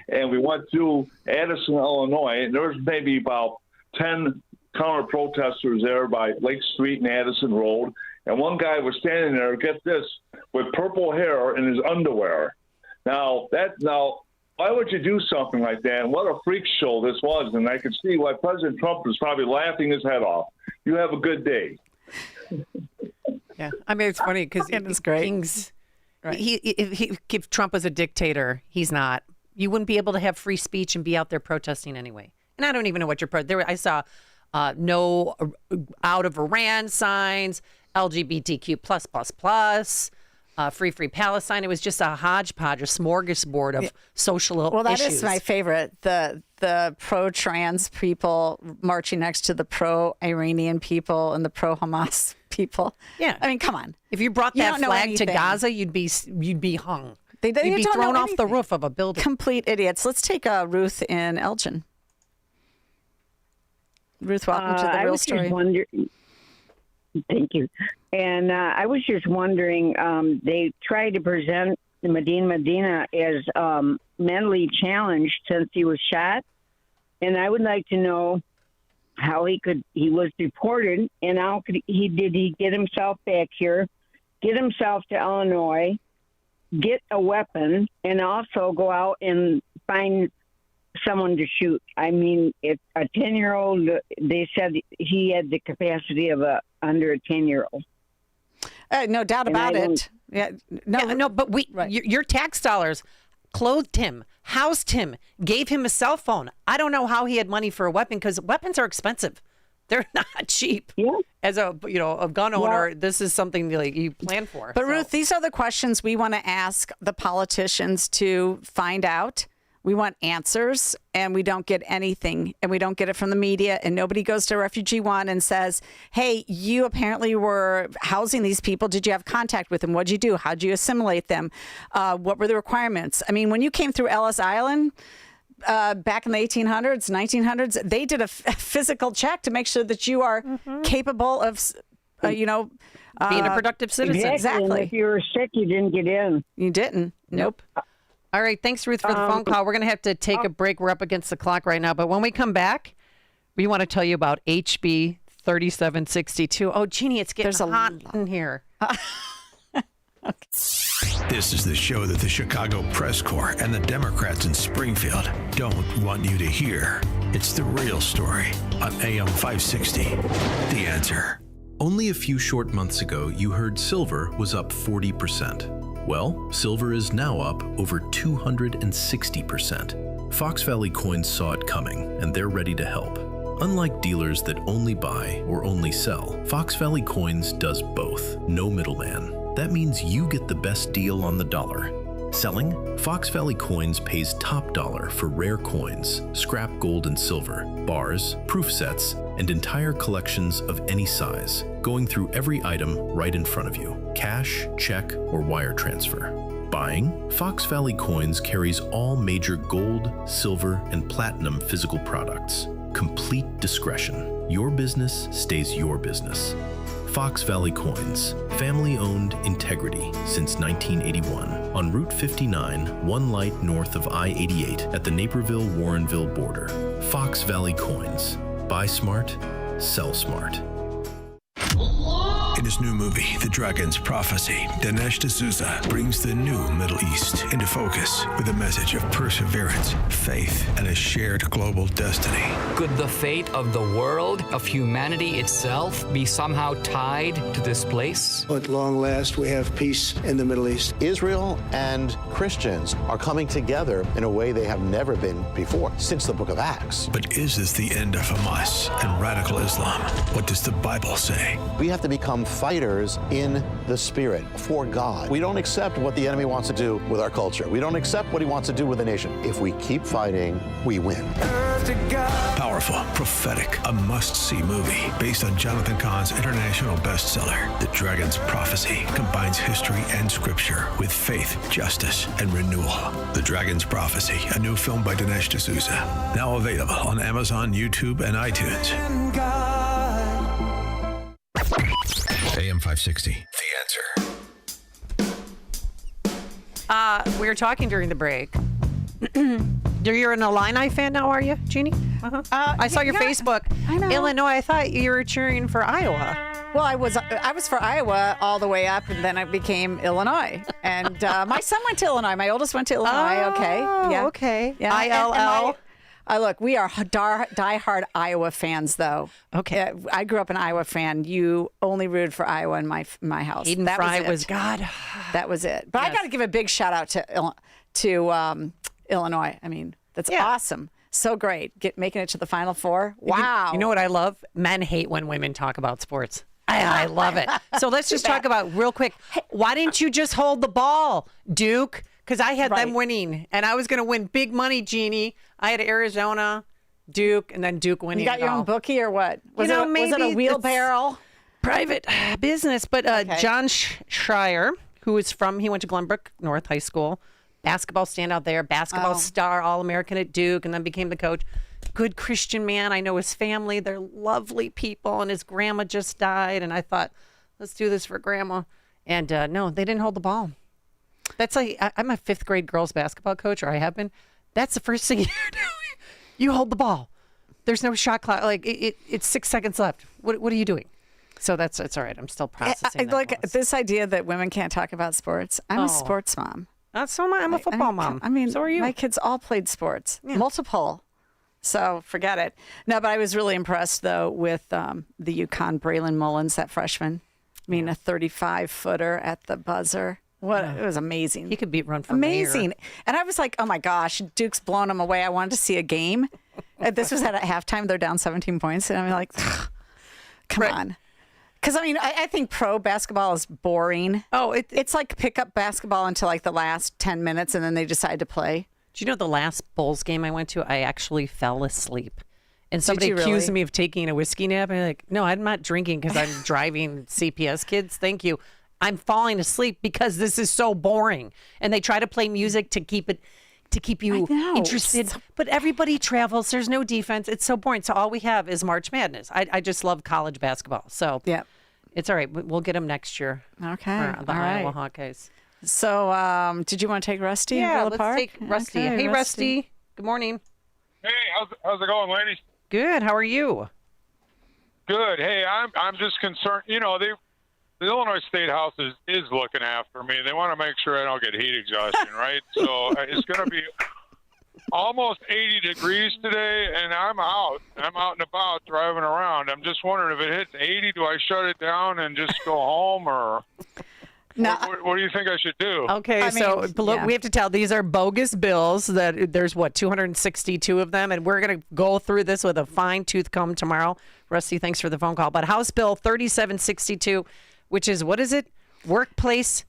And we went through Addison, Illinois, and there was maybe about 10 counter-protesters there by Lake Street and Addison Road. And one guy was standing there, get this, with purple hair in his underwear. Now, why would you do something like that? And what a freak show this was. And I could see why President Trump was probably laughing his head off. You have a good day. Yeah. I mean, it's funny because it's great. Right. If Trump was a dictator, he's not. You wouldn't be able to have free speech and be out there protesting anyway. And I don't even know what you're I saw no out of Iran signs, LGBTQ++. Free Palestine. It was just a hodgepodge, a smorgasbord of social issues. Well, that is my favorite. The pro-trans people marching next to the pro-Iranian people and the pro-Hamas people. Yeah, I mean, come on. If you brought that flag to Gaza, you'd be hung. You'd be thrown off the roof of a building. Complete idiots. Let's take Ruth in Elgin. Ruth, welcome to the I real was story. Just thank you. And I was just wondering, they tried to present Medina as mentally challenged since he was shot. And I would like to know how he was deported, and how did he get himself back here, get himself to Illinois, get a weapon, and also go out and find someone to shoot. I mean, if a 10-year-old, they said he had the capacity of under a 10-year-old. No doubt about it. Yeah, no, but your tax dollars clothed him, housed him, gave him a cell phone. I don't know how he had money for a weapon, because weapons are expensive. They're not cheap. Yeah. As a gun owner, this is something like you plan for. But Ruth, these are the questions we want to ask the politicians to find out. We want answers, and we don't get anything, and we don't get it from the media, and nobody goes to Refugee One and says, hey, you apparently were housing these people. Did you have contact with them? What'd you do? How'd you assimilate them? What were the requirements? I mean, when you came through Ellis Island back in the 1800s, 1900s, they did a physical check to make sure that you are capable of, being a productive citizen. Exactly. And if you were sick, you didn't get in. You didn't. Nope. All right. Thanks, Ruth, for the phone call. We're going to have to take a break. We're up against the clock right now. But when we come back, we want to tell you about HB 3762. Oh, Jeannie, it's getting hot in here. This is the show that the Chicago Press Corps and the Democrats in Springfield don't want you to hear. It's the real story on AM 560. The Answer. Only a few short months ago, you heard silver was up 40%. Well, silver is now up over 260%. Fox Valley Coins saw it coming, and they're ready to help. Unlike dealers that only buy or only sell, Fox Valley Coins does both. No middleman. That means you get the best deal on the dollar. Selling, Fox Valley Coins pays top dollar for rare coins, scrap gold and silver, bars, proof sets, and entire collections of any size, going through every item right in front of you, cash, check, or wire transfer. Buying, Fox Valley Coins carries all major gold, silver, and platinum physical products. Complete discretion. Your business stays your business. Fox Valley Coins, family-owned integrity since 1981. On Route 59, one light north of I-88 at the Naperville-Warrenville border. Fox Valley Coins. Buy smart, sell smart. In his new movie, The Dragon's Prophecy, Dinesh D'Souza brings the new Middle East into focus with a message of perseverance, faith, and a shared global destiny. Could the fate of the world, of humanity itself, be somehow tied to this place? At long last, we have peace in the Middle East. Israel and Christians are coming together in a way they have never been before, since the book of Acts. But is this the end of Hamas and radical Islam? What does the Bible say? We have to become fighters in the spirit for God. We don't accept what the enemy wants to do with our culture. We don't accept what he wants to do with the nation. If we keep fighting, we win. Powerful, prophetic, a must-see movie based on Jonathan Cahn's international bestseller, The Dragon's Prophecy, combines history and scripture with faith, justice, and renewal. The Dragon's Prophecy, a new film by Dinesh D'Souza, now available on Amazon, YouTube, and iTunes. AM 560, The Answer. We were talking during the break. You're an Illini fan now, are you, Jeannie? I saw your Facebook. I know. Illinois. I thought you were cheering for Iowa. Well, I was for Iowa all the way up, and then I became Illinois. And my son went to Illinois. My oldest went to Illinois. Okay. Yeah. Okay. Yeah. ILL. Look, we are diehard Iowa fans, though. Okay. I grew up an Iowa fan. You only rooted for Iowa in my house. Hayden Fry was God. That was it. But I got to give a big shout out to Illinois. I mean, that's awesome. So great. Making it to the Final Four. Wow. You know what I love? Men hate when women talk about sports. I love it. So let's just talk about real quick. Why didn't you just hold the ball, Duke? Because I had them winning, and I was going to win big money, Jeannie. I had Arizona, Duke, and then Duke winning. You got your own bookie or what? Was it a wheelbarrow? Private business. But John Schreier, he went to Glenbrook North High School, basketball standout there, basketball star, All-American at Duke, and then became the coach. good Christian man. I know his family. They're lovely people, and his grandma just died. And I thought, let's do this for grandma. And no, they didn't hold the ball. That's like, I'm a 5th grade girls basketball coach, or I have been. That's the first thing you do. You hold the ball. There's no shot clock. Like it's 6 seconds left. What are you doing? So it's all right. I'm still processing. Like this idea that women can't talk about sports. I'm a sports mom. I'm a football mom. I mean, so are you. My kids all played sports, multiple. So forget it. No, but I was really impressed though with the UConn Braylon Mullins, that freshman. I mean, a 35-footer at the buzzer. It was amazing. He could run for amazing. mayor. And I was like, oh my gosh, Duke's blown him away. I wanted to see a game. This was at halftime. They're down 17 points. And I'm like, come on. Because, I mean, I think pro basketball is boring. Oh, it's like pickup basketball until like the last 10 minutes, and then they decide to play. Do you know the last Bulls game I went to, I actually fell asleep. And somebody accused me of taking a whiskey nap. And I'm like, no, I'm not drinking because I'm driving CPS kids. Thank you. I'm falling asleep because this is so boring. And they try to play music to keep you interested. But everybody travels. There's no defense. It's so boring. So all we have is March Madness. I just love college basketball. So it's all right. We'll get them next year. Okay. The Iowa Hawkeyes. So did you want to take Rusty? Yeah, let's take Rusty. Okay, hey, Rusty. Good morning. Hey, how's it going, ladies? Good. How are you? Good. Hey, I'm just concerned. You know, the Illinois State House is looking after me. They want to make sure I don't get heat exhaustion, right? So it's going to be almost 80 degrees today, and I'm out and about driving around. I'm just wondering, if it hits 80, do I shut it down and just go home, or what do you think I should do? Okay, we have to tell, these are bogus bills. That there's 262 of them, and we're going to go through this with a fine-tooth comb tomorrow. Rusty, thanks for the phone call. But House Bill 3762, which is, what is it? Workplace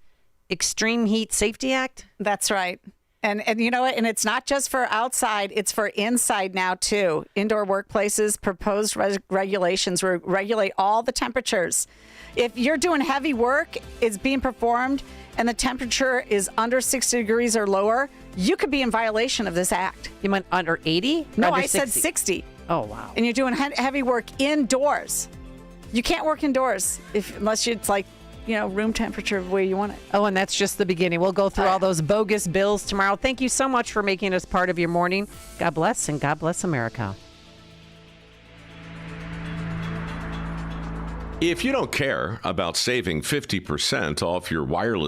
Extreme Heat Safety Act? That's right. And you know what? And it's not just for outside, it's for inside now, too. Indoor workplaces, proposed regulations will regulate all the temperatures. If you're doing heavy work, it's being performed, and the temperature is under 60 degrees or lower, you could be in violation of this act. You meant under 80? No, under I 60? said 60. Oh, wow. And you're doing heavy work indoors. You can't work indoors unless it's like, room temperature the way you want it. Oh, and that's just the beginning. We'll go through all those bogus bills tomorrow. Thank you so much for making us part of your morning. God bless, and God bless America. If you don't care about saving 50% off your wireless